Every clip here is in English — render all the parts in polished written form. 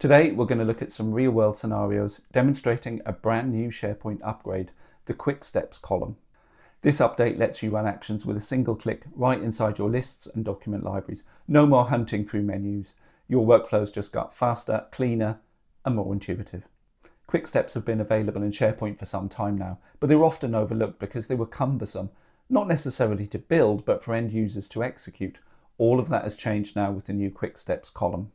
Today, we're going to look at some real-world scenarios demonstrating a brand new SharePoint upgrade, the Quick Steps column. This update lets you run actions with a single click right inside your lists and document libraries. No more hunting through menus. Your workflows just got faster, cleaner, and more intuitive. Quick Steps have been available in SharePoint for some time now, but they were often overlooked because they were cumbersome, not necessarily to build, but for end users to execute. All of that has changed now with the new Quick Steps column.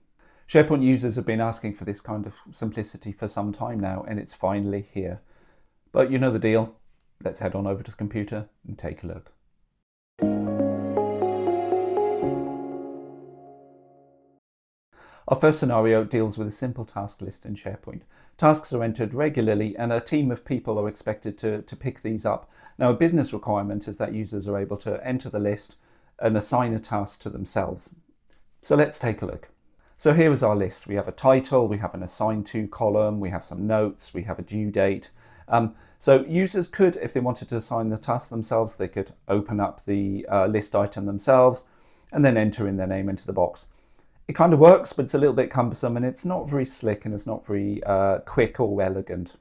SharePoint users have been asking for this kind of simplicity for some time now, and it's finally here. But you know the deal. Let's head on over to the computer and take a look. Our first scenario deals with a simple task list in SharePoint. Tasks are entered regularly and a team of people are expected to pick these up. Now, a business requirement is that users are able to enter the list and assign a task to themselves. So let's take a look. So here is our list. We have a title, we have an assigned to column, we have some notes, we have a due date. So users could, if they wanted to assign the task themselves, they could open up the list item themselves and then enter in their name into the box. It kind of works, but it's a little bit cumbersome and it's not very slick and it's not very quick or elegant.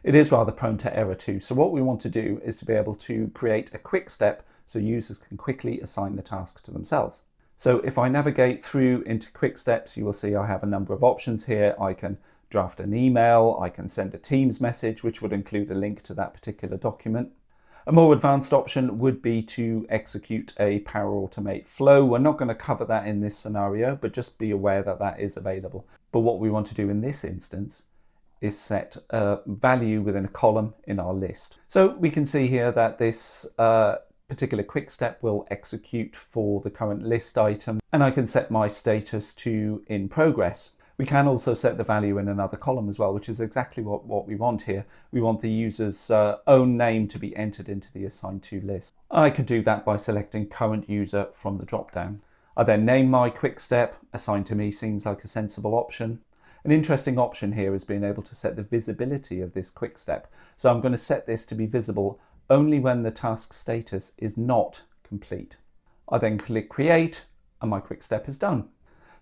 It is rather prone to error too. So what we want to do is to be able to create a quick step so users can quickly assign the task to themselves. So if I navigate through into Quick Steps, you will see I have a number of options here. I can draft an email, I can send a Teams message, which would include a link to that particular document. A more advanced option would be to execute a Power Automate flow. We're not going to cover that in this scenario, but just be aware that that is available. But what we want to do in this instance is set a value within a column in our list. So we can see here that this particular quick step will execute for the current list item, and I can set my status to in progress. We can also set the value in another column as well, which is exactly what we want here. We want the user's own name to be entered into the assigned to list. I could do that by selecting current user from the drop-down. I then name my quick step. Assigned to me seems like a sensible option. An interesting option here is being able to set the visibility of this quick step. So I'm going to set this to be visible only when the task status is not complete. I then click create and my quick step is done.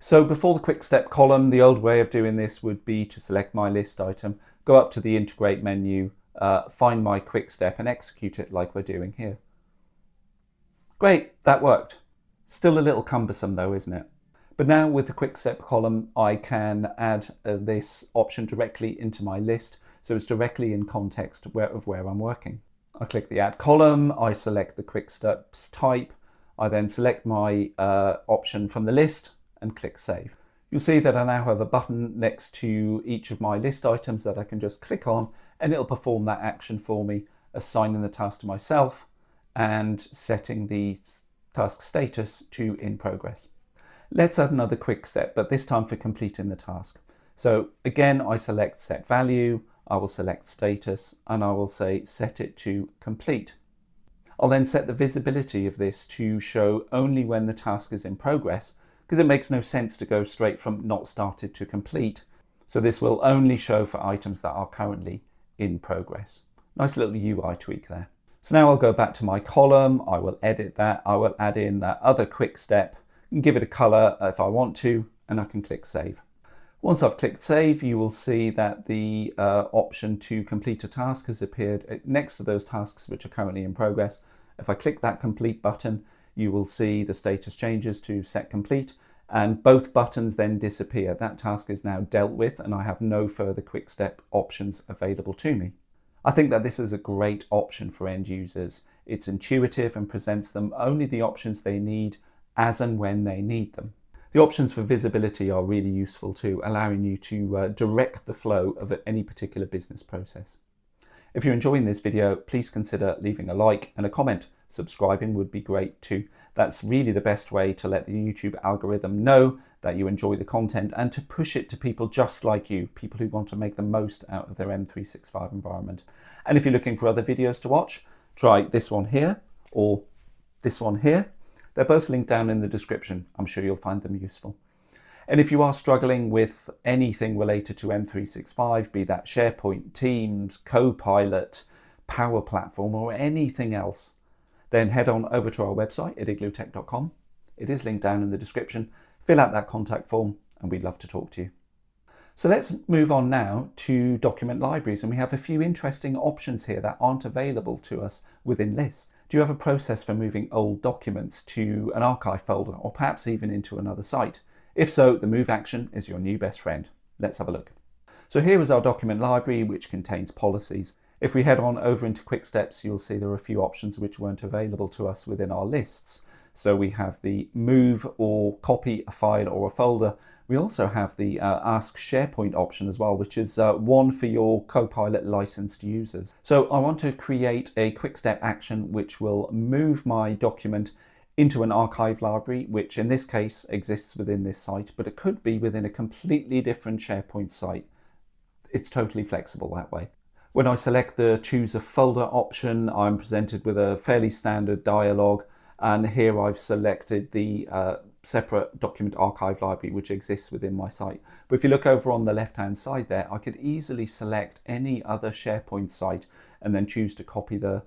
So before the quick step column, the old way of doing this would be to select my list item, go up to the integrate menu, find my quick step and execute it like we're doing here. Great, that worked. Still a little cumbersome though, isn't it? But now with the quick step column, I can add this option directly into my list. So it's directly in context of where I'm working. I click the add column, I select the quick steps type, I then select my option from the list and click save. You'll see that I now have a button next to each of my list items that I can just click on and it'll perform that action for me, assigning the task to myself and setting the task status to in progress. Let's add another quick step, but this time for completing the task. So again, I select set value, I will select status and I will say set it to complete. I'll then set the visibility of this to show only when the task is in progress, because it makes no sense to go straight from not started to complete. So this will only show for items that are currently in progress. Nice little UI tweak there. So now I'll go back to my column, I will edit that, I will add in that other quick step and give it a color if I want to, and I can click save. Once I've clicked save, you will see that the option to complete a task has appeared next to those tasks which are currently in progress. If I click that complete button, you will see the status changes to set complete and both buttons then disappear. That task is now dealt with and I have no further quick step options available to me. I think that this is a great option for end users. It's intuitive and presents them only the options they need as and when they need them. The options for visibility are really useful too, allowing you to direct the flow of any particular business process. If you're enjoying this video, please consider leaving a like and a comment. Subscribing would be great too. That's really the best way to let the YouTube algorithm know that you enjoy the content and to push it to people just like you, people who want to make the most out of their M365 environment. And if you're looking for other videos to watch, try this one here or this one here. They're both linked down in the description. I'm sure you'll find them useful. And if you are struggling with anything related to M365, be that SharePoint, Teams, Copilot, Power Platform, or anything else, then head on over to our website at iglootech.com. It is linked down in the description. Fill out that contact form and we'd love to talk to you. So let's move on now to document libraries, and we have a few interesting options here that aren't available to us within lists. Do you have a process for moving old documents to an archive folder, or perhaps even into another site? If so, the move action is your new best friend. Let's have a look. So here is our document library, which contains policies. If we head on over into Quick Steps, you'll see there are a few options which weren't available to us within our lists. So we have the move or copy a file or a folder. We also have the Ask SharePoint option as well, which is one for your Copilot licensed users. So I want to create a quick step action which will move my document into an archive library, which in this case exists within this site, but it could be within a completely different SharePoint site. It's totally flexible that way. When I select the choose a folder option, I'm presented with a fairly standard dialog, and here I've selected the separate document archive library which exists within my site. But if you look over on the left hand side there, I could easily select any other SharePoint site and then choose to copy the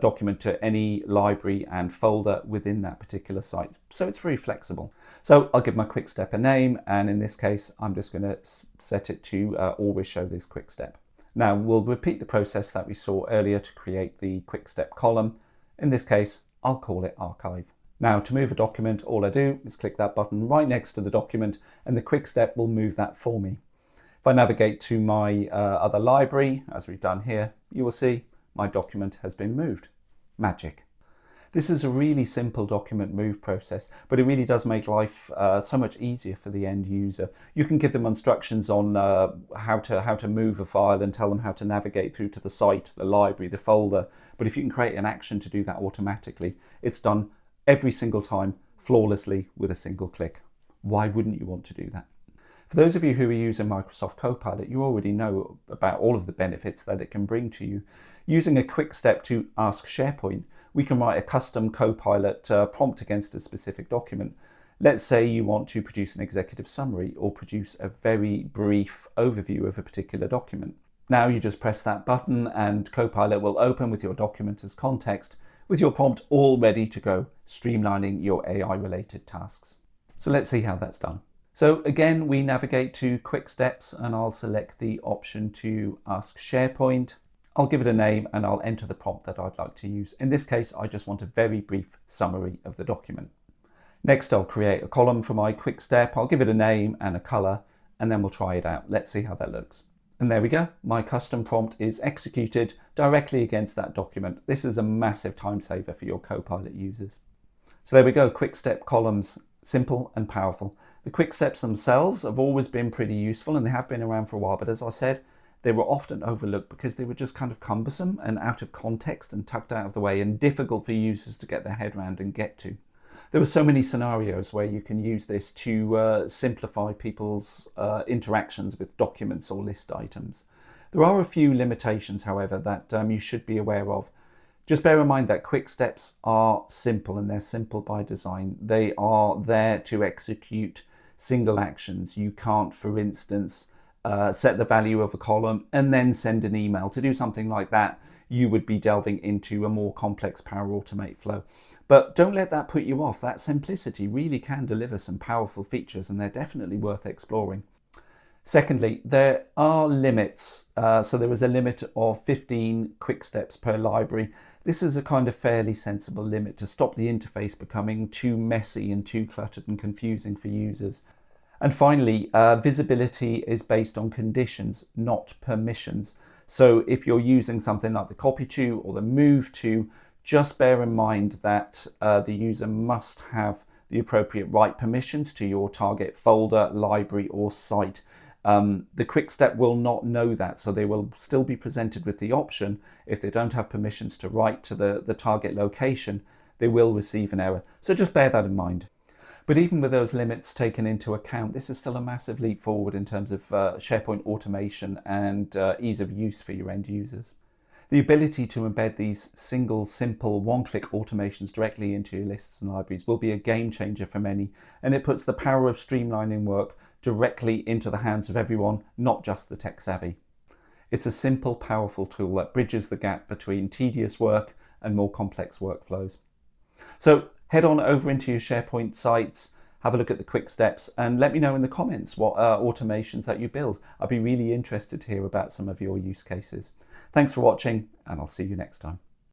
document to any library and folder within that particular site. So it's very flexible. So I'll give my quick step a name, and in this case I'm just going to set it to always show this quick step. Now we'll repeat the process that we saw earlier to create the quick step column. In this case I'll call it archive. Now to move a document, all I do is click that button right next to the document and the quick step will move that for me. If I navigate to my other library, as we've done here, you will see my document has been moved. Magic. This is a really simple document move process, but it really does make life so much easier for the end user. You can give them instructions on how to move a file and tell them how to navigate through to the site, the library, the folder. But if you can create an action to do that automatically, it's done every single time flawlessly with a single click. Why wouldn't you want to do that? For those of you who are using Microsoft Copilot, you already know about all of the benefits that it can bring to you. Using a quick step to Ask SharePoint, we can write a custom Copilot prompt against a specific document. Let's say you want to produce an executive summary or produce a very brief overview of a particular document. Now you just press that button and Copilot will open with your document as context, with your prompt all ready to go, streamlining your AI related tasks. So let's see how that's done. So again, we navigate to Quick Steps and I'll select the option to Ask SharePoint. I'll give it a name and I'll enter the prompt that I'd like to use. In this case, I just want a very brief summary of the document. Next, I'll create a column for my quick step. I'll give it a name and a color, and then we'll try it out. Let's see how that looks. And there we go. My custom prompt is executed directly against that document. This is a massive time saver for your Copilot users. So there we go. Quick step columns, simple and powerful. The quick steps themselves have always been pretty useful and they have been around for a while. But as I said, they were often overlooked because they were just kind of cumbersome and out of context and tucked out of the way and difficult for users to get their head around and get to. There were so many scenarios where you can use this to simplify people's interactions with documents or list items. There are a few limitations, however, that you should be aware of. Just bear in mind that quick steps are simple and they're simple by design. They are there to execute single actions. You can't, for instance, set the value of a column and then send an email. To do something like that, you would be delving into a more complex Power Automate flow. But don't let that put you off. That simplicity really can deliver some powerful features and they're definitely worth exploring. Secondly, there are limits. So there is a limit of 15 quick steps per library. This is a kind of fairly sensible limit to stop the interface becoming too messy and too cluttered and confusing for users. And finally, visibility is based on conditions, not permissions. So if you're using something like the copy to or the move to, just bear in mind that the user must have the appropriate right permissions to your target folder, library or site. The quick step will not know that, so they will still be presented with the option. If they don't have permissions to write to the target location, they will receive an error. So just bear that in mind. But even with those limits taken into account, this is still a massive leap forward in terms of SharePoint automation and ease of use for your end users. The ability to embed these single, simple, one-click automations directly into your lists and libraries will be a game changer for many, and it puts the power of streamlining work directly into the hands of everyone, not just the tech savvy. It's a simple, powerful tool that bridges the gap between tedious work and more complex workflows. So head on over into your SharePoint sites, have a look at the quick steps and let me know in the comments what automations that you build. I'd be really interested to hear about some of your use cases. Thanks for watching, and I'll see you next time.